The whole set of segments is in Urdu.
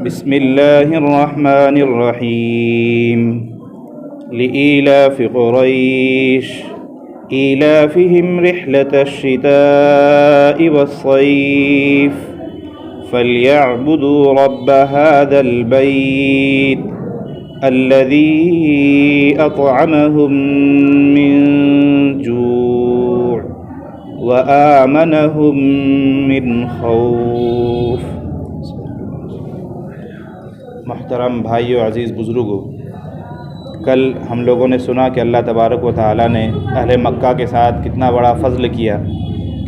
بسم اللہ الرحمن الرحیم لإيلاف قریش إيلافهم رحلة الشتاء والصيف فليعبدوا رب هذا البيت الذي أطعمهم من جوع وآمنهم من خوف۔ محترم بھائیو، عزیز بزرگوں، کل ہم لوگوں نے سنا کہ اللہ تبارک و تعالیٰ نے اہل مکہ کے ساتھ کتنا بڑا فضل کیا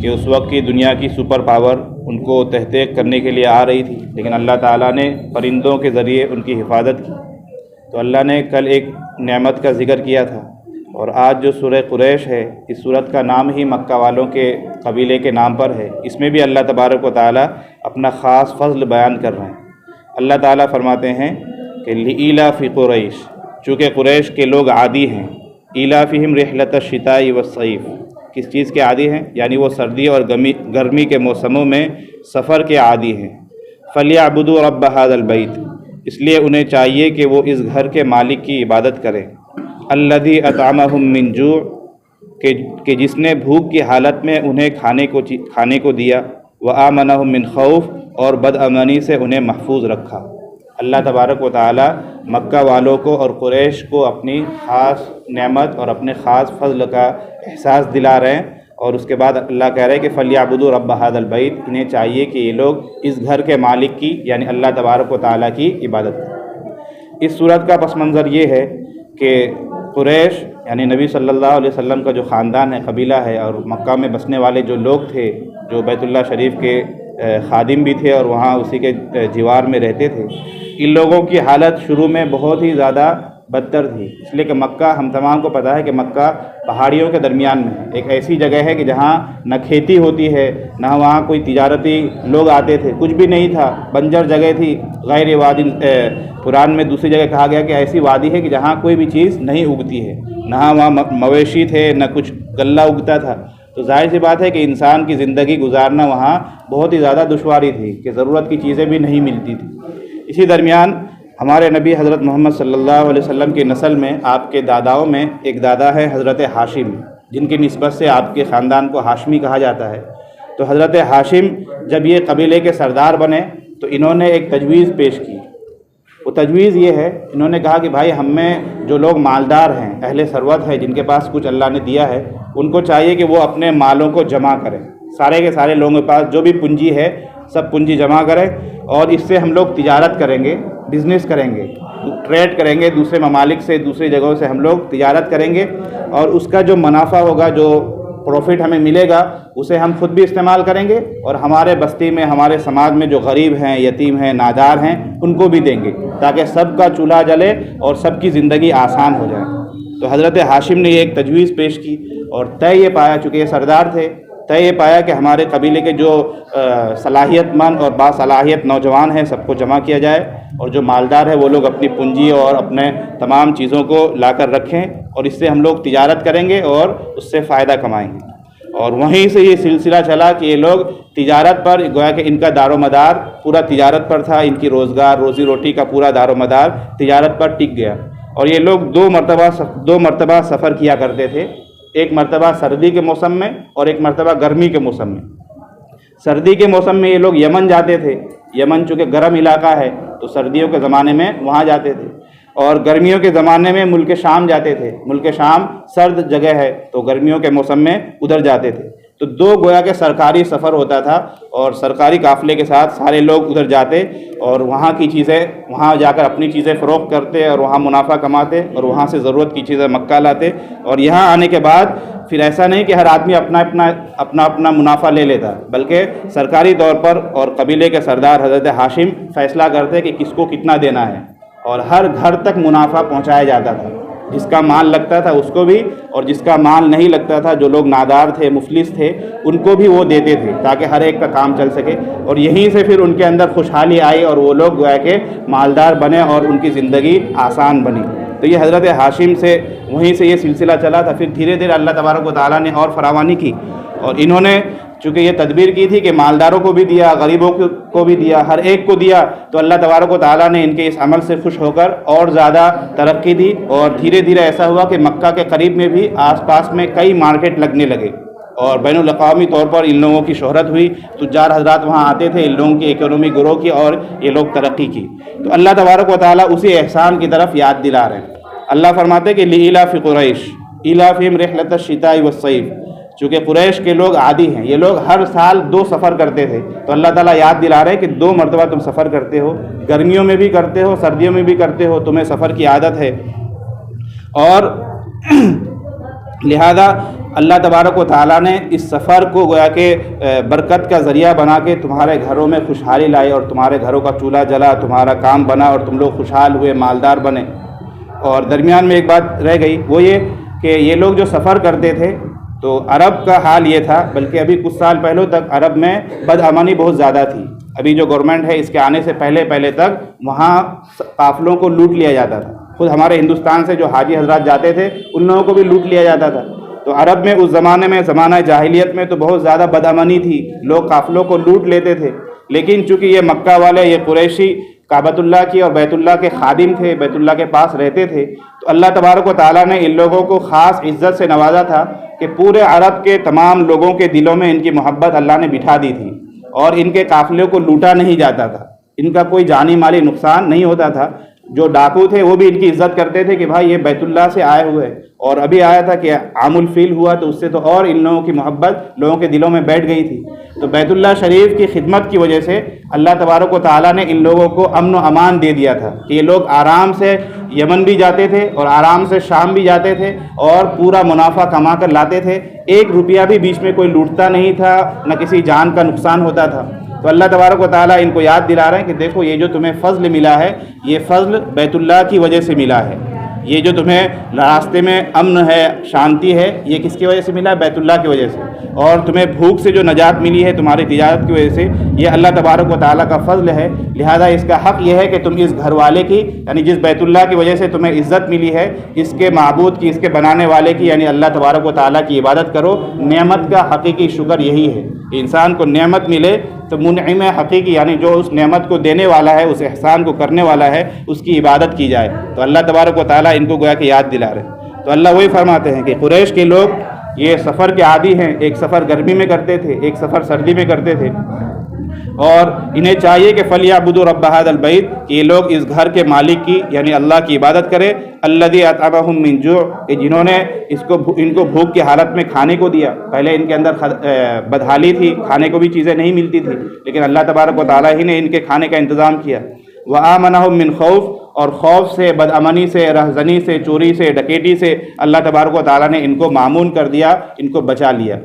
کہ اس وقت کی دنیا کی سپر پاور ان کو تحقیق کرنے کے لیے آ رہی تھی، لیکن اللہ تعالیٰ نے پرندوں کے ذریعے ان کی حفاظت کی۔ تو اللہ نے کل ایک نعمت کا ذکر کیا تھا، اور آج جو سورہ قریش ہے، اس سورت کا نام ہی مکہ والوں کے قبیلے کے نام پر ہے۔ اس میں بھی اللہ تبارک و تعالیٰ اپنا خاص فضل بیان کر رہے ہیں۔ اللہ تعالیٰ فرماتے ہیں کہ لإیلاف قریش، چونکہ قریش کے لوگ عادی ہیں، ایلافہم رحلۃ الشتاء والصیف، کس چیز کے عادی ہیں؟ یعنی وہ سردی اور گرمی کے موسموں میں سفر کے عادی ہیں۔ فلیعبدوا رب ھذا البیت، اس لیے انہیں چاہیے کہ وہ اس گھر کے مالک کی عبادت کریں۔ الذی اطعمہم من جوع، کہ جس نے بھوک کی حالت میں انہیں کھانے کو دیا، وآمنہم من خوف، اور بدامنی سے انہیں محفوظ رکھا۔ اللہ تبارک و تعالی مکہ والوں کو اور قریش کو اپنی خاص نعمت اور اپنے خاص فضل کا احساس دلا رہے ہیں، اور اس کے بعد اللہ کہہ رہے ہیں کہ فلیعبدوا رب ھذا البیت، انہیں چاہیے کہ یہ لوگ اس گھر کے مالک کی یعنی اللہ تبارک و تعالیٰ کی عبادت کریں۔ اس صورت کا پس منظر یہ ہے کہ قریش یعنی نبی صلی اللہ علیہ وسلم کا جو خاندان ہے، قبیلہ ہے، اور مکہ میں بسنے والے جو لوگ تھے، جو بیت اللہ شریف کے خادم بھی تھے اور وہاں اسی کے جوار میں رہتے تھے، ان لوگوں کی حالت شروع میں بہت ہی زیادہ بدتر تھی، اس لیے کہ مکہ ہم تمام کو پتہ ہے کہ مکہ پہاڑیوں کے درمیان میں ہے، ایک ایسی جگہ ہے کہ جہاں نہ کھیتی ہوتی ہے، نہ وہاں کوئی تجارتی لوگ آتے تھے، کچھ بھی نہیں تھا، بنجر جگہ تھی۔ غیر وادی قرآن میں دوسری جگہ کہا گیا کہ ایسی وادی ہے کہ جہاں کوئی بھی چیز نہیں اگتی ہے، نہ وہاں مویشی تھے، نہ کچھ غلہ اگتا تھا۔ تو ظاہر سی بات ہے کہ انسان کی زندگی گزارنا وہاں بہت ہی زیادہ دشواری تھی کہ ضرورت کی چیزیں بھی نہیں ملتی تھی۔ اسی درمیان ہمارے نبی حضرت محمد صلی اللہ علیہ وسلم کی نسل میں، آپ کے داداؤں میں ایک دادا ہے حضرت ہاشم، جن کی نسبت سے آپ کے خاندان کو ہاشمی کہا جاتا ہے۔ تو حضرت ہاشم جب یہ قبیلے کے سردار بنے تو انہوں نے ایک تجویز پیش کی۔ وہ تجویز یہ ہے، انہوں نے کہا کہ بھائی ہم میں جو لوگ مالدار ہیں، اہل ثروت ہے، جن کے پاس کچھ اللہ نے دیا ہے، ان کو چاہیے کہ وہ اپنے مالوں کو جمع کریں، سارے کے سارے لوگوں کے پاس جو بھی پونجی ہے سب پونجی جمع کریں، اور اس سے ہم لوگ تجارت کریں گے، بزنس کریں گے، ٹریڈ کریں گے، دوسرے ممالک سے، دوسری جگہوں سے ہم لوگ تجارت کریں گے، اور اس کا جو منافع ہوگا، جو پروفٹ ہمیں ملے گا، اسے ہم خود بھی استعمال کریں گے، اور ہمارے بستی میں، ہمارے سماج میں جو غریب ہیں، یتیم ہیں، نادار ہیں، ان کو بھی دیں گے، تاکہ سب کا چولہا جلے اور سب کی زندگی آسان ہو جائے۔ تو حضرت ہاشم نے یہ ایک تجویز پیش کی، اور طے یہ پایا، چونکہ یہ سردار تھے، طے یہ پایا کہ ہمارے قبیلے کے جو صلاحیت مند اور باصلاحیت نوجوان ہیں سب کو جمع کیا جائے، اور جو مالدار ہے وہ لوگ اپنی پونجی اور اپنے تمام چیزوں کو لا کر رکھیں، اور اس سے ہم لوگ تجارت کریں گے اور اس سے فائدہ کمائیں گے۔ اور وہیں سے یہ سلسلہ چلا کہ یہ لوگ تجارت پر، گویا کہ ان کا دار و مدار پورا تجارت پر تھا، ان کی روزگار، روزی روٹی کا پورا دار و مدار تجارت پر ٹک گیا۔ اور یہ لوگ دو مرتبہ سفر کیا کرتے تھے، ایک مرتبہ سردی کے موسم میں اور ایک مرتبہ گرمی کے موسم میں۔ سردی کے موسم میں یہ لوگ یمن جاتے تھے، یمن چونکہ گرم علاقہ ہے تو سردیوں کے زمانے میں وہاں جاتے تھے، اور گرمیوں کے زمانے میں ملک شام جاتے تھے، ملک شام سرد جگہ ہے تو گرمیوں کے موسم میں ادھر جاتے تھے۔ تو دو گویا کہ سرکاری سفر ہوتا تھا، اور سرکاری قافلے کے ساتھ سارے لوگ ادھر جاتے اور وہاں کی چیزیں، وہاں جا کر اپنی چیزیں فروخت کرتے اور وہاں منافع کماتے، اور وہاں سے ضرورت کی چیزیں مکہ لاتے، اور یہاں آنے کے بعد پھر ایسا نہیں کہ ہر آدمی اپنا منافع لے لیتا، بلکہ سرکاری طور پر اور قبیلے کے سردار حضرت ہاشم فیصلہ کرتے کہ کس کو کتنا دینا ہے، اور ہر گھر تک منافع پہنچایا جاتا تھا، جس کا مال لگتا تھا اس کو بھی، اور جس کا مال نہیں لگتا تھا، جو لوگ نادار تھے، مفلس تھے، ان کو بھی وہ دیتے تھے تاکہ ہر ایک کا کام چل سکے، اور یہیں سے پھر ان کے اندر خوشحالی آئی اور وہ لوگ گویا کہ مالدار بنے اور ان کی زندگی آسان بنی۔ تو یہ حضرت ہاشم سے وہیں سے یہ سلسلہ چلا تھا۔ پھر دھیرے دھیرے اللہ تبارک و تعالیٰ نے اور فراوانی کی، اور انہوں نے چونکہ یہ تدبیر کی تھی کہ مالداروں کو بھی دیا، غریبوں کو بھی دیا، ہر ایک کو دیا، تو اللہ تبارک و تعالیٰ نے ان کے اس عمل سے خوش ہو کر اور زیادہ ترقی دی، اور دھیرے دھیرے ایسا ہوا کہ مکہ کے قریب میں بھی آس پاس میں کئی مارکیٹ لگنے لگے، اور بین الاقوامی طور پر ان لوگوں کی شہرت ہوئی، تجار حضرات وہاں آتے تھے ان لوگوں کی اکنومی گرو کی، اور یہ لوگ ترقی کی۔ تو اللہ تبارک و تعالیٰ اسی احسان کی طرف یاد دلا رہے ہیں۔ اللہ فرماتے ہیں کہ لإیلاف قریش ایلافہم رحلۃ الشتاء والصیف، چونکہ قریش کے لوگ عادی ہیں، یہ لوگ ہر سال 2 سفر کرتے تھے، تو اللہ تعالیٰ یاد دلا رہے ہیں کہ 2 مرتبہ تم سفر کرتے ہو، گرمیوں میں بھی کرتے ہو، سردیوں میں بھی کرتے ہو، تمہیں سفر کی عادت ہے، اور لہذا اللہ تبارک و تعالیٰ نے اس سفر کو گویا کہ برکت کا ذریعہ بنا کے تمہارے گھروں میں خوشحالی لائی، اور تمہارے گھروں کا چولہا جلا، تمہارا کام بنا، اور تم لوگ خوشحال ہوئے، مالدار بنے۔ اور درمیان میں ایک بات رہ گئی، وہ یہ کہ یہ لوگ جو سفر کرتے تھے تو عرب کا حال یہ تھا، بلکہ ابھی کچھ سال پہلے تک عرب میں بدامنی بہت زیادہ تھی۔ ابھی جو گورنمنٹ ہے اس کے آنے سے پہلے تک وہاں قافلوں کو لوٹ لیا جاتا تھا، خود ہمارے ہندوستان سے جو حاجی حضرات جاتے تھے ان لوگوں کو بھی لوٹ لیا جاتا تھا۔ تو عرب میں اس زمانے میں، زمانہ جاہلیت میں تو بہت زیادہ بدامنی تھی، لوگ قافلوں کو لوٹ لیتے تھے، لیکن چونکہ یہ مکہ والے، یہ قریشی کعبۃ اللہ کی اور بیت اللہ کے خادم تھے، بیت اللہ کے پاس رہتے تھے، تو اللہ تبارک و تعالیٰ نے ان لوگوں کو خاص عزت سے نوازا تھا کہ پورے عرب کے تمام لوگوں کے دلوں میں ان کی محبت اللہ نے بٹھا دی تھی، اور ان کے قافلے کو لوٹا نہیں جاتا تھا، ان کا کوئی جانی مالی نقصان نہیں ہوتا تھا۔ جو ڈاکو تھے وہ بھی ان کی عزت کرتے تھے کہ بھائی یہ بیت اللہ سے آئے ہوئے، اور ابھی آیا تھا کہ عام الفیل ہوا تو اس سے تو اور ان لوگوں کی محبت لوگوں کے دلوں میں بیٹھ گئی تھی۔ تو بیت اللہ شریف کی خدمت کی وجہ سے اللہ تبارک و تعالیٰ نے ان لوگوں کو امن و امان دے دیا تھا کہ یہ لوگ آرام سے یمن بھی جاتے تھے اور آرام سے شام بھی جاتے تھے، اور پورا منافع کما کر لاتے تھے، 1 روپیہ بھی بیچ میں کوئی لوٹتا نہیں تھا، نہ کسی جان کا نقصان ہوتا تھا۔ تو اللہ تبارک و تعالیٰ ان کو یاد دلا رہے ہیں کہ دیکھو یہ جو تمہیں فضل ملا ہے، یہ فضل بیت اللہ کی وجہ سے ملا ہے، یہ جو تمہیں راستے میں امن ہے، شانتی ہے، یہ کس کی وجہ سے ملا ہے؟ بیت اللہ کی وجہ سے۔ اور تمہیں بھوک سے جو نجات ملی ہے تمہاری تجارت کی وجہ سے، یہ اللہ تبارک و تعالیٰ کا فضل ہے۔ لہذا اس کا حق یہ ہے کہ تم اس گھر والے کی، یعنی جس بیت اللہ کی وجہ سے تمہیں عزت ملی ہے، اس کے معبود کی، اس کے بنانے والے کی، یعنی اللہ تبارک و تعالیٰ کی عبادت کرو۔ نعمت کا حقیقی شکر یہی ہے کہ انسان کو نعمت ملے تو منعم حقیقی، یعنی جو اس نعمت کو دینے والا ہے، اس احسان کو کرنے والا ہے، اس کی عبادت کی جائے۔ تو اللہ تبارک و تعالیٰ ان کو گویا کہ یاد دلا رہے۔ تو اللہ وہی فرماتے ہیں کہ قریش کے لوگ یہ سفر کے عادی ہیں، ایک سفر گرمی میں کرتے تھے، ایک سفر سردی میں کرتے تھے، اور انہیں چاہیے کہ فَلْيَعْبُدُوا رَبَّ هَذَا الْبَيْتِ، کہ یہ لوگ اس گھر کے مالک کی یعنی اللہ کی عبادت کرے، الَّذِي أَطْعَمَهُم مِّن جُوعٍ، کہ جنہوں نے ان کو بھوک کی حالت میں کھانے کو دیا۔ پہلے ان کے اندر بدحالی تھی، کھانے کو بھی چیزیں نہیں ملتی تھی، لیکن اللہ تبارک و تعالیٰ ہی نے ان کے کھانے کا انتظام کیا۔ وَآمَنَهُم مِّن خَوْفٍ، اور خوف سے، بدامنی سے، رہزنی سے، چوری سے، ڈکیٹی سے اللہ تبارک و تعالیٰ نے ان کو معمون کر دیا، ان کو بچا لیا۔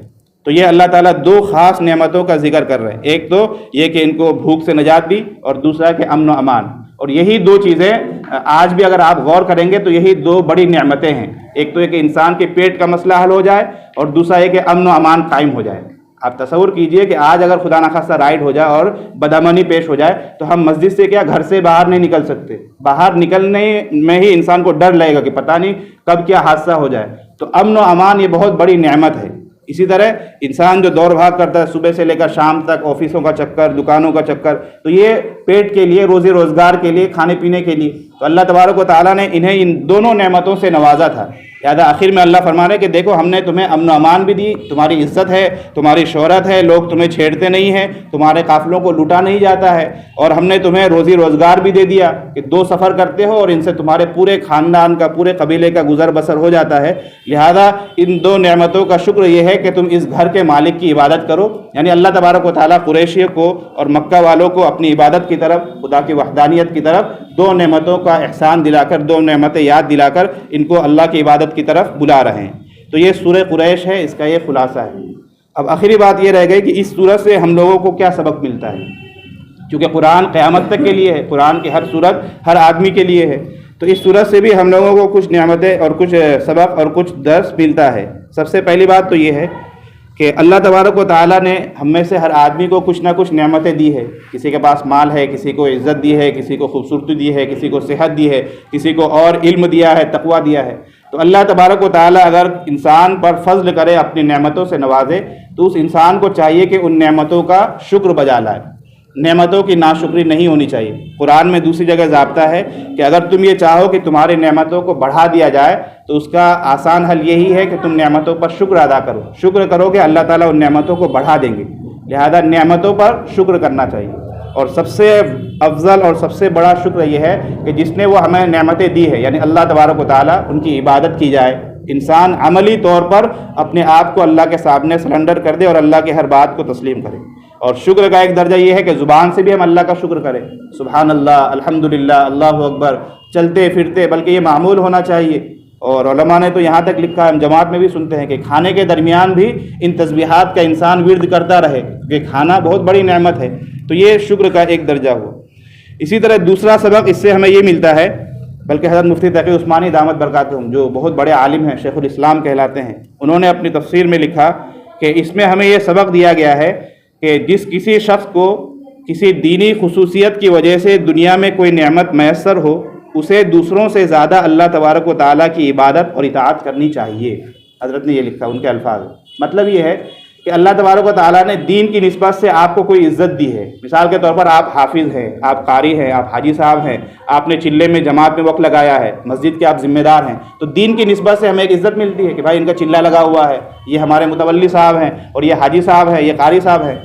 تو یہ اللہ تعالیٰ 2 خاص نعمتوں کا ذکر کر رہے ہیں، ایک تو یہ کہ ان کو بھوک سے نجات دی، اور دوسرا کہ امن و امان۔ اور یہی 2 چیزیں آج بھی اگر آپ غور کریں گے تو یہی 2 بڑی نعمتیں ہیں، ایک تو یہ کہ انسان کے پیٹ کا مسئلہ حل ہو جائے، اور دوسرا یہ کہ امن و امان قائم ہو جائے۔ آپ تصور کیجئے کہ آج اگر خدا نخواستہ رائڈ ہو جائے اور بدامنی پیش ہو جائے تو ہم مسجد سے کیا گھر سے باہر نہیں نکل سکتے، باہر نکلنے میں ہی انسان کو ڈر لگے گا کہ پتہ نہیں کب کیا حادثہ ہو جائے۔ تو امن و امان یہ بہت بڑی نعمت ہے۔ اسی طرح انسان جو دوڑ بھاگ کرتا ہے صبح سے لے کر شام تک، آفسوں کا چکر، دکانوں کا چکر، تو یہ پیٹ کے لیے، روزی روزگار کے لیے، کھانے پینے کے لیے، تو اللہ تبارک و تعالیٰ نے انہیں ان دونوں نعمتوں سے نوازا تھا۔ لہٰذا آخر میں اللہ فرما رہے کہ دیکھو ہم نے تمہیں امن و امان بھی دی، تمہاری عزت ہے، تمہاری شہرت ہے، لوگ تمہیں چھیڑتے نہیں ہیں، تمہارے قافلوں کو لوٹا نہیں جاتا ہے، اور ہم نے تمہیں روزی روزگار بھی دے دیا کہ 2 سفر کرتے ہو اور ان سے تمہارے پورے خاندان کا، پورے قبیلے کا گزر بسر ہو جاتا ہے۔ لہذا ان 2 نعمتوں کا شکر یہ ہے کہ تم اس گھر کے مالک کی عبادت کرو، یعنی اللہ تبارک و تعالیٰ قریشیوں کو اور مکہ والوں کو اپنی عبادت کی طرف، خدا کی وحدانیت کی طرف 2 نعمتوں کا احسان دلا کر، 2 نعمتیں یاد دلا کر ان کو اللہ کی عبادت کی طرف بلا رہے ہیں۔ تو یہ سورہ قریش ہے، اس کا یہ خلاصہ ہے۔ اب آخری بات یہ رہ گئی کہ اس سورت سے ہم لوگوں کو کیا سبق ملتا ہے، کیونکہ قرآن قیامت تک کے لیے ہے، قرآن کی ہر سورت ہر آدمی کے لیے ہے، تو اس سورت سے بھی ہم لوگوں کو کچھ نعمتیں اور کچھ سبق اور کچھ درس ملتا ہے۔ سب سے پہلی بات تو یہ ہے کہ اللہ تبارک و تعالیٰ نے ہم میں سے ہر آدمی کو کچھ نہ کچھ نعمتیں دی ہے۔ کسی کے پاس مال ہے، کسی کو عزت دی ہے، کسی کو خوبصورتی دی ہے، کسی کو صحت دی ہے، کسی کو اور علم دیا ہے، تقویٰ دیا ہے۔ تو اللہ تبارک و تعالیٰ اگر انسان پر فضل کرے، اپنی نعمتوں سے نوازے، تو اس انسان کو چاہیے کہ ان نعمتوں کا شکر بجا لائے، نعمتوں کی ناشکری نہیں ہونی چاہیے۔ قرآن میں دوسری جگہ ضابطہ ہے کہ اگر تم یہ چاہو کہ تمہاری نعمتوں کو بڑھا دیا جائے تو اس کا آسان حل یہی ہے کہ تم نعمتوں پر شکر ادا کرو، شکر کرو کہ اللہ تعالیٰ ان نعمتوں کو بڑھا دیں گے، لہذا نعمتوں پر شکر کرنا چاہیے۔ اور سب سے افضل اور سب سے بڑا شکر یہ ہے کہ جس نے وہ ہمیں نعمتیں دی ہے، یعنی اللہ تبارک و تعالیٰ، ان کی عبادت کی جائے، انسان عملی طور پر اپنے آپ کو اللہ کے سامنے سرنڈر کر دے اور اللہ کے ہر بات کو تسلیم کرے۔ اور شکر کا ایک درجہ یہ ہے کہ زبان سے بھی ہم اللہ کا شکر کریں، سبحان اللہ، الحمدللہ، اللہ اکبر، چلتے پھرتے، بلکہ یہ معمول ہونا چاہیے۔ اور علماء نے تو یہاں تک لکھا ہے، ہم جماعت میں بھی سنتے ہیں کہ کھانے کے درمیان بھی ان تسبیحات کا انسان ورد کرتا رہے، کہ کھانا بہت بڑی نعمت ہے، تو یہ شکر کا ایک درجہ ہوا۔ اسی طرح دوسرا سبق اس سے ہمیں یہ ملتا ہے، بلکہ حضرت مفتی تقی عثمانی دامت برکاتہم، جو بہت بڑے عالم ہیں، شیخ الاسلام کہلاتے ہیں، انہوں نے اپنی تفسیر میں لکھا کہ اس میں ہمیں یہ سبق دیا گیا ہے کہ کسی شخص کو کسی دینی خصوصیت کی وجہ سے دنیا میں کوئی نعمت میسر ہو، اسے دوسروں سے زیادہ اللہ تبارک و تعالیٰ کی عبادت اور اطاعت کرنی چاہیے۔ حضرت نے یہ لکھا، ان کے الفاظ، مطلب یہ ہے کہ اللہ تبارک و تعالیٰ نے دین کی نسبت سے آپ کو کوئی عزت دی ہے۔ مثال کے طور پر آپ حافظ ہیں، آپ قاری ہیں، آپ حاجی صاحب ہیں، آپ نے چلے میں جماعت میں وقت لگایا ہے، مسجد کے آپ ذمہ دار ہیں، تو دین کی نسبت سے ہمیں ایک عزت ملتی ہے کہ بھائی ان کا چلہ لگا ہوا ہے، یہ ہمارے متولی صاحب ہیں، اور یہ حاجی صاحب ہیں، یہ قاری صاحب ہیں،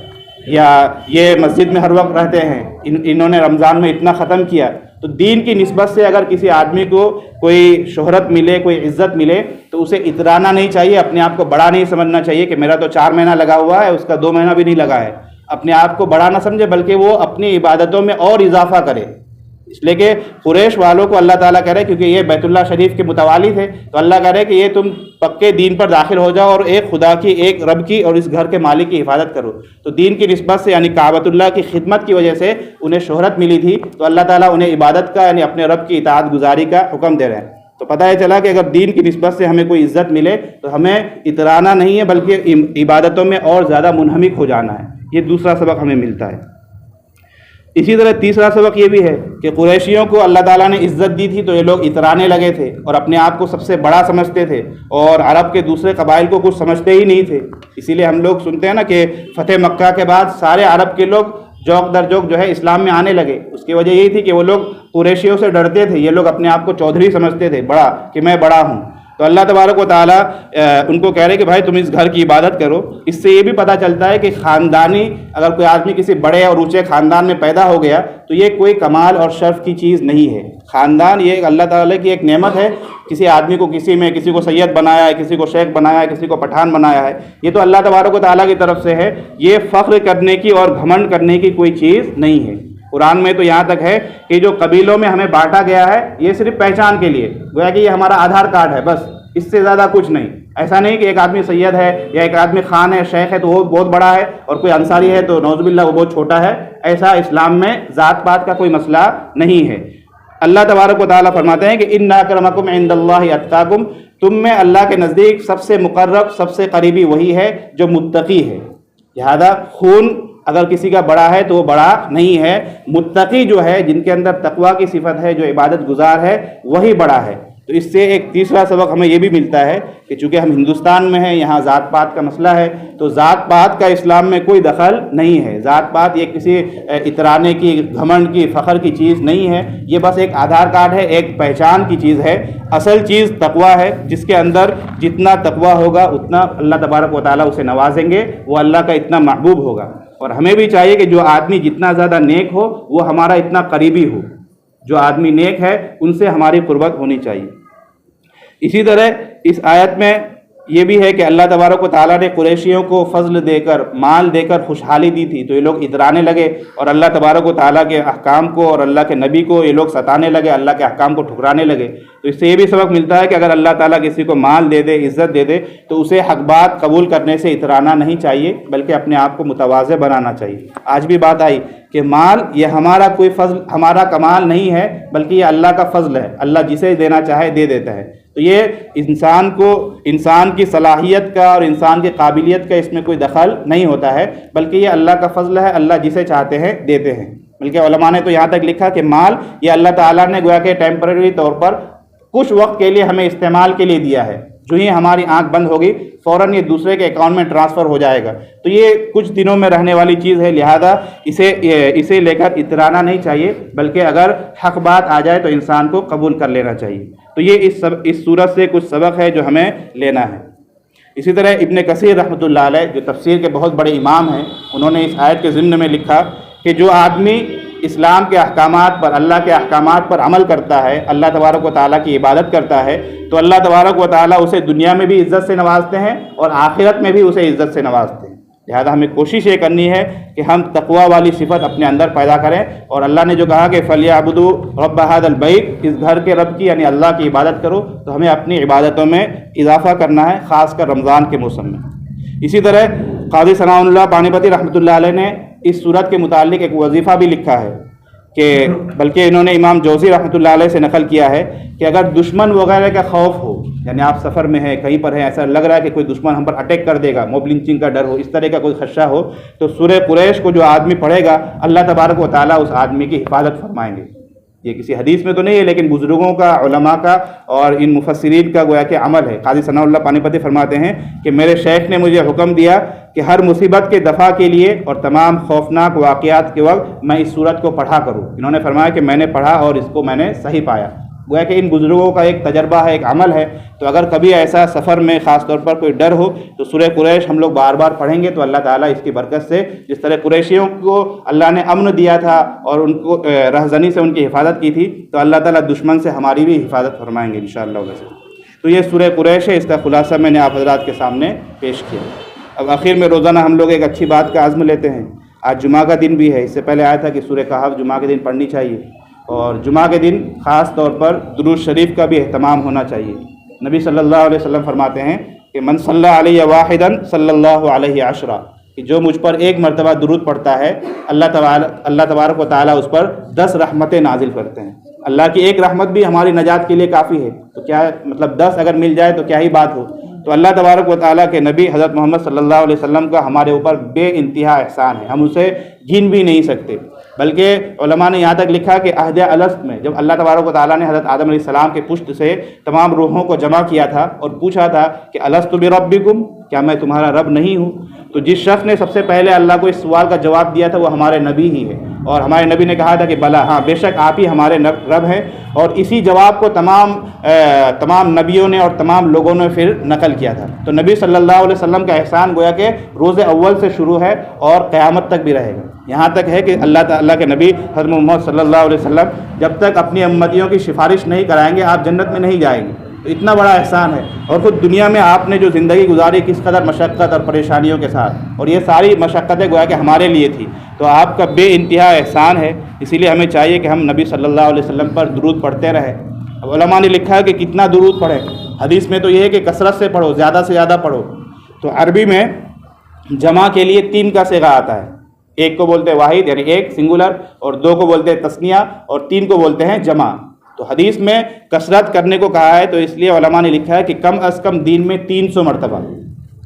یا یہ مسجد میں ہر وقت رہتے ہیں، انہوں نے رمضان میں اتنا ختم کیا۔ تو دین کی نسبت سے اگر کسی آدمی کو کوئی شہرت ملے، کوئی عزت ملے، تو اسے اترانا نہیں چاہیے، اپنے آپ کو بڑا نہیں سمجھنا چاہیے کہ میرا تو 4 مہینہ لگا ہوا ہے، اس کا 2 مہینہ بھی نہیں لگا ہے، اپنے آپ کو بڑا نہ سمجھے، بلکہ وہ اپنی عبادتوں میں اور اضافہ کرے۔ اس لیے کہ قریش والوں کو اللہ تعالیٰ کہہ رہے کیونکہ یہ بیت اللہ شریف کے متوالی تھے، تو اللہ کہہ رہے کہ یہ تم پکے دین پر داخل ہو جاؤ اور ایک خدا کی، ایک رب کی اور اس گھر کے مالک کی حفاظت کرو۔ تو دین کی نسبت سے، یعنی کعبۃ اللہ کی خدمت کی وجہ سے انہیں شہرت ملی تھی، تو اللہ تعالیٰ انہیں عبادت کا، یعنی اپنے رب کی اطاعت گزاری کا حکم دے رہے ہیں۔ تو پتہ یہ چلا کہ اگر دین کی نسبت سے ہمیں کوئی عزت ملے تو ہمیں اترانا نہیں ہے، بلکہ عبادتوں میں اور زیادہ منہمک ہو جانا ہے۔ یہ دوسرا سبق ہمیں ملتا ہے۔ اسی طرح تیسرا سبق یہ بھی ہے کہ قریشیوں کو اللہ تعالیٰ نے عزت دی تھی تو یہ لوگ اترانے لگے تھے اور اپنے آپ کو سب سے بڑا سمجھتے تھے، اور عرب کے دوسرے قبائل کو کچھ سمجھتے ہی نہیں تھے۔ اسی لیے ہم لوگ سنتے ہیں نا کہ فتح مکہ کے بعد سارے عرب کے لوگ جوک در جوک جو ہے اسلام میں آنے لگے۔ اس کی وجہ یہی تھی کہ وہ لوگ قریشیوں سے ڈرتے تھے، یہ لوگ اپنے آپ کو چودھری سمجھتے تھے، بڑا، کہ میں بڑا ہوں۔ تو اللہ تبارک و تعالیٰ ان کو کہہ رہے کہ بھائی تم اس گھر کی عبادت کرو۔ اس سے یہ بھی پتہ چلتا ہے کہ خاندانی، اگر کوئی آدمی کسی بڑے اور اونچے خاندان میں پیدا ہو گیا تو یہ کوئی کمال اور شرف کی چیز نہیں ہے۔ خاندان یہ اللہ تعالیٰ کی ایک نعمت ہے۔ کسی آدمی کو کسی کو سید بنایا ہے، کسی کو شیخ بنایا ہے، کسی کو پٹھان بنایا ہے، یہ تو اللہ تبارک و تعالیٰ کی طرف سے ہے۔ یہ فخر کرنے کی اور گھمنڈ کرنے کی کوئی چیز نہیں ہے۔ قرآن میں تو یہاں تک ہے کہ جو قبیلوں میں ہمیں بانٹا گیا ہے یہ صرف پہچان کے لیے، گویا کہ یہ ہمارا آدھار کارڈ ہے، بس اس سے زیادہ کچھ نہیں۔ ایسا نہیں کہ ایک آدمی سید ہے یا ایک آدمی خان ہے، شیخ ہے تو وہ بہت بڑا ہے، اور کوئی انصاری ہے تو نعوذ باللہ وہ بہت چھوٹا ہے۔ ایسا اسلام میں ذات پات کا کوئی مسئلہ نہیں ہے۔ اللہ تبارک و تعالیٰ فرماتے ہیں کہ ان اکرمکم عند اللہ اتقاکم، تم میں اللہ کے نزدیک سب سے مقرب، سب سے قریبی وہی ہے جو متقی ہے۔ لہذا خون اگر کسی کا بڑا ہے تو وہ بڑا نہیں ہے، متقی جو ہے، جن کے اندر تقویٰ کی صفت ہے، جو عبادت گزار ہے، وہی بڑا ہے۔ تو اس سے ایک تیسرا سبق ہمیں یہ بھی ملتا ہے کہ چونکہ ہم ہندوستان میں ہیں، یہاں ذات پات کا مسئلہ ہے، تو ذات پات کا اسلام میں کوئی دخل نہیں ہے۔ ذات پات یہ کسی اترانے کی، گھمنڈ کی، فخر کی چیز نہیں ہے، یہ بس ایک آدھار کارڈ ہے، ایک پہچان کی چیز ہے۔ اصل چیز تقویٰ ہے، جس کے اندر جتنا تقویٰ ہوگا اتنا اللہ تبارک و تعالیٰ اسے نوازیں گے، وہ اللہ کا اتنا محبوب ہوگا۔ اور ہمیں بھی چاہیے کہ جو آدمی جتنا زیادہ نیک ہو وہ ہمارا اتنا قریبی ہو۔ جو آدمی نیک ہے ان سے ہماری قربت ہونی چاہیے۔ اسی طرح اس آیت میں یہ بھی ہے کہ اللہ تبارک و تعالیٰ نے قریشیوں کو فضل دے کر، مال دے کر خوشحالی دی تھی، تو یہ لوگ اترانے لگے اور اللہ تبارک و تعالیٰ کے احکام کو اور اللہ کے نبی کو یہ لوگ ستانے لگے، اللہ کے احکام کو ٹھکرانے لگے۔ تو اس سے یہ بھی سبق ملتا ہے کہ اگر اللہ تعالیٰ کسی کو مال دے دے، عزت دے دے، تو اسے حق بات قبول کرنے سے اترانا نہیں چاہیے، بلکہ اپنے آپ کو متواضع بنانا چاہیے۔ آج بھی بات آئی کہ مال یہ ہمارا کوئی فضل، ہمارا کمال نہیں ہے، بلکہ یہ اللہ کا فضل ہے، اللہ جسے دینا چاہے دے دیتا ہے۔ تو یہ انسان کی صلاحیت کا اور انسان کی قابلیت کا اس میں کوئی دخل نہیں ہوتا ہے، بلکہ یہ اللہ کا فضل ہے، اللہ جسے چاہتے ہیں دیتے ہیں۔ بلکہ علماء نے تو یہاں تک لکھا کہ مال یہ اللہ تعالیٰ نے گویا کہ ٹیمپرری طور پر کچھ وقت کے لیے ہمیں استعمال کے لیے دیا ہے، جو ہی ہماری آنکھ بند ہوگی فوراً یہ دوسرے کے اکاؤنٹ میں ٹرانسفر ہو جائے گا. تو یہ کچھ دنوں میں رہنے والی چیز ہے، لہذا اسے لے کر اترانا نہیں چاہیے، بلکہ اگر حق بات آ جائے تو انسان کو قبول کر لینا چاہیے. تو یہ اس صورت سے کچھ سبق ہے جو ہمیں لینا ہے. اسی طرح ابن کثیر رحمۃ اللہ علیہ جو تفسیر کے بہت بڑے امام ہیں، انہوں نے اس آیت کے ضمن میں لکھا کہ جو آدمی اسلام کے احکامات پر، اللہ کے احکامات پر عمل کرتا ہے، اللہ تبارک و تعالیٰ کی عبادت کرتا ہے، تو اللہ تبارک و تعالیٰ اسے دنیا میں بھی عزت سے نوازتے ہیں اور آخرت میں بھی اسے عزت سے نوازتے ہیں. لہذا ہمیں کوشش یہ کرنی ہے کہ ہم تقویٰ والی صفت اپنے اندر پیدا کریں، اور اللہ نے جو کہا کہ فَلْيَعْبُدُوا رَبَّ هَذَا الْبَيْتِ، اس گھر کے رب کی یعنی اللہ کی عبادت کرو، تو ہمیں اپنی عبادتوں میں اضافہ کرنا ہے، خاص کر رمضان کے موسم میں. اسی طرح قاضی ثناء اللہ پانی پتی رحمۃ اللہ علیہ نے اس صورت کے متعلق ایک وظیفہ بھی لکھا ہے، کہ بلکہ انہوں نے امام جوزی رحمۃ اللہ علیہ سے نقل کیا ہے کہ اگر دشمن وغیرہ کا خوف ہو، یعنی آپ سفر میں ہیں، کہیں پر ہیں، ایسا لگ رہا ہے کہ کوئی دشمن ہم پر اٹیک کر دے گا، موب لنچنگ کا ڈر ہو، اس طرح کا کوئی خدشہ ہو، تو سورہ قریش کو جو آدمی پڑھے گا اللہ تبارک و تعالیٰ اس آدمی کی حفاظت فرمائیں گے. یہ کسی حدیث میں تو نہیں ہے، لیکن بزرگوں کا، علماء کا اور ان مفسرین کا گویا کہ عمل ہے. قاضی ثناء اللہ پانی پتی فرماتے ہیں کہ میرے شیخ نے مجھے حکم دیا کہ ہر مصیبت کے دفع کے لیے اور تمام خوفناک واقعات کے وقت میں اس صورت کو پڑھا کروں. انہوں نے فرمایا کہ میں نے پڑھا اور اس کو میں نے صحیح پایا. گویا کہ ان بزرگوں کا ایک تجربہ ہے، ایک عمل ہے. تو اگر کبھی ایسا سفر میں خاص طور پر کوئی ڈر ہو تو سورہ قریش ہم لوگ بار بار پڑھیں گے، تو اللہ تعالیٰ اس کی برکت سے جس طرح قریشیوں کو اللہ نے امن دیا تھا اور ان کو رہزنی سے ان کی حفاظت کی تھی، تو اللہ تعالیٰ دشمن سے ہماری بھی حفاظت فرمائیں گے انشاءاللہ. تو یہ سورہ قریش ہے، اس کا خلاصہ میں نے آپ حضرات کے سامنے پیش کیا. اب آخر میں روزانہ ہم لوگ ایک اچھی بات کا عزم لیتے ہیں. آج جمعہ کا دن بھی ہے، اس سے پہلے آیا تھا کہ سورہ کہف جمعہ کے دن پڑھنی چاہیے، اور جمعہ کے دن خاص طور پر درود شریف کا بھی اہتمام ہونا چاہیے. نبی صلی اللہ علیہ وسلم فرماتے ہیں کہ من صلی علیہ واحدا صلی اللہ علیہ عشرہ، کہ جو مجھ پر ایک مرتبہ درود پڑھتا ہے اللہ تبارک و تعالیٰ اس پر 10 رحمتیں نازل کرتے ہیں. اللہ کی ایک رحمت بھی ہماری نجات کے لیے کافی ہے، تو کیا مطلب 10 اگر مل جائے تو کیا ہی بات ہو. تو اللہ تبارک و تعالیٰ کے نبی حضرت محمد صلی اللہ علیہ وسلم کا ہمارے اوپر بے انتہا احسان ہے، ہم اسے گن بھی نہیں سکتے. بلکہ علماء نے یہاں تک لکھا کہ عہد الست میں جب اللہ تبارک و تعالیٰ نے حضرت آدم علیہ السلام کے پشت سے تمام روحوں کو جمع کیا تھا اور پوچھا تھا کہ الست بربکم، کیا میں تمہارا رب نہیں ہوں، تو جس شخص نے سب سے پہلے اللہ کو اس سوال کا جواب دیا تھا وہ ہمارے نبی ہی ہے. اور ہمارے نبی نے کہا تھا کہ بلا، ہاں بے شک آپ ہی ہمارے رب ہیں. اور اسی جواب کو تمام نبیوں نے اور تمام لوگوں نے پھر نقل کیا تھا. تو نبی صلی اللہ علیہ وسلم کا احسان گویا کہ روز اول سے شروع ہے اور قیامت تک بھی رہے گا. یہاں تک ہے کہ اللہ تعالیٰ کے نبی حضرت محمد صلی اللہ علیہ وسلم جب تک اپنی امتیوں کی سفارش نہیں کرائیں گے آپ جنت میں نہیں جائیں گے. تو اتنا بڑا احسان ہے. اور خود دنیا میں آپ نے جو زندگی گزاری کس قدر مشقت اور پریشانیوں کے ساتھ، اور یہ ساری مشقتیں گویا کہ ہمارے لیے تھی، تو آپ کا بے انتہا احسان ہے. اسی لیے ہمیں چاہیے کہ ہم نبی صلی اللہ علیہ وسلم پر درود پڑھتے رہیں. اب علماء نے لکھا ہے کہ کتنا درود پڑھیں. حدیث میں تو یہ ہے کہ کثرت سے پڑھو، زیادہ سے زیادہ پڑھو. تو عربی میں جمع کے لیے 3 کا صیغہ آتا ہے. ایک کو بولتے ہیں واحد یعنی ایک سنگولر، اور 2 کو بولتے ہیں تثنیہ، اور 3 کو بولتے ہیں جمع. تو حدیث میں کثرت کرنے کو کہا ہے، تو اس لیے علماء نے لکھا ہے کہ کم از کم دن میں 300 مرتبہ،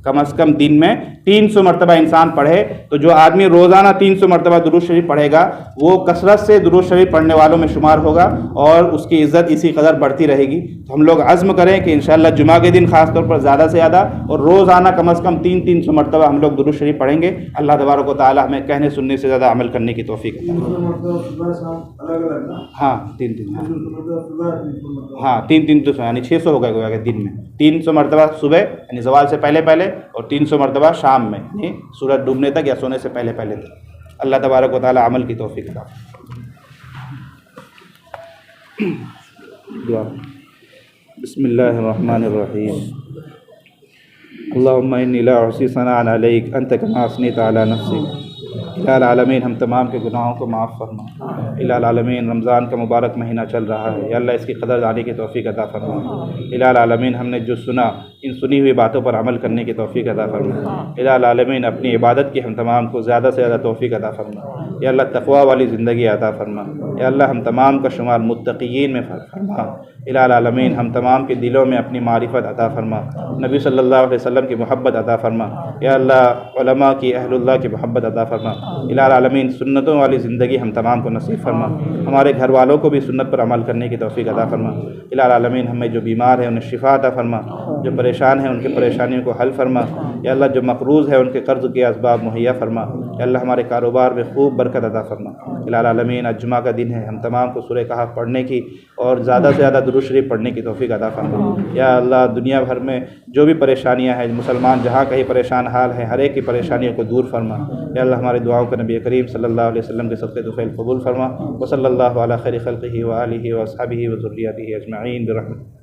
کم از کم دن میں 300 مرتبہ انسان پڑھے. تو جو آدمی روزانہ 300 مرتبہ درود شریف پڑھے گا وہ کثرت سے درود شریف پڑھنے والوں میں شمار ہوگا اور اس کی عزت اسی قدر بڑھتی رہے گی. تو ہم لوگ عزم کریں کہ انشاءاللہ جمعہ کے دن خاص طور پر زیادہ سے زیادہ اور روزانہ کم از کم 300 مرتبہ ہم لوگ درود شریف پڑھیں گے. اللہ تبارک و تعالی ہمیں کہنے سننے سے زیادہ عمل کرنے کی توفیق عطا فرمائے. ہاں 3 ہاں 3 تو یعنی 600 ہو گیا کہ دن میں 300 مرتبہ صبح یعنی زوال سے پہلے اور 300 مرتبہ شام میں یعنی سورج ڈوبنے تک یا سونے سے پہلے تک. اللہ تبارک و تعالی عمل کی توفیق عطا فرمائے. بسم اللہ الرحمن الرحیم. اللہم انی لا احصی ثناء علیک انت کما اثنیت علی نفسک. الہ العالمین ہم تمام کے گناہوں کو معاف فرما. الہ العالمین رمضان کا مبارک مہینہ چل رہا ہے، یا اللہ اس کی قدر دانی کی توفیق عطا فرما. الہ العالمین ہم نے جو سنا ان سنی ہوئی باتوں پر عمل کرنے کی توفیق عطا فرما. الہ العالمین اپنی عبادت کی ہم تمام کو زیادہ سے زیادہ توفیق عطا فرما. یا اللہ تقوی والی زندگی عطا فرما. یا اللہ ہم تمام کا شمار متقین میں فرما. الہ العالمین ہم تمام کے دلوں میں اپنی معرفت عطا فرما. نبی صلی اللہ علیہ وسلم کی محبت عطا فرما. یا اللہ علماء کی، اہل اللہ کی محبت عطا فرما. الہ العالمین سنتوں والی زندگی ہم تمام کو نصیب فرما، ہمارے گھر والوں کو بھی سنت پر عمل کرنے کی توفیق عطا فرما۔ الہ العالمین ہمیں جو بیمار ہیں انہیں شفا عطا فرما، جو پریشان ہیں ان کے پریشانیوں کو حل فرما، یا اللہ جو مقروض ہے ان کے قرض کے اسباب مہیا فرما، یا اللہ ہمارے کاروبار میں خوب برکت عطا فرما۔ الہ العالمین آج جمعہ کا دن ہے، ہم تمام کو سورہ کہف پڑھنے کی اور زیادہ سے زیادہ درود شریف پڑھنے کی توفیق عطا فرما۔ یا اللہ دنیا بھر میں جو بھی پریشانیاں ہیں، مسلمان جہاں کہیں پریشان حال ہیں، ہر ایک کی پریشانیوں کو دور فرما۔ یا اللہ ہماری دعاؤں کو نبی کریم صلی اللہ علیہ وسلم کے صدقے طفیل قبول فرما۔ وصلی اللہ علی خیر خلقہ وآلہ واصحابہ وذریتہ اجمعین برحمتک۔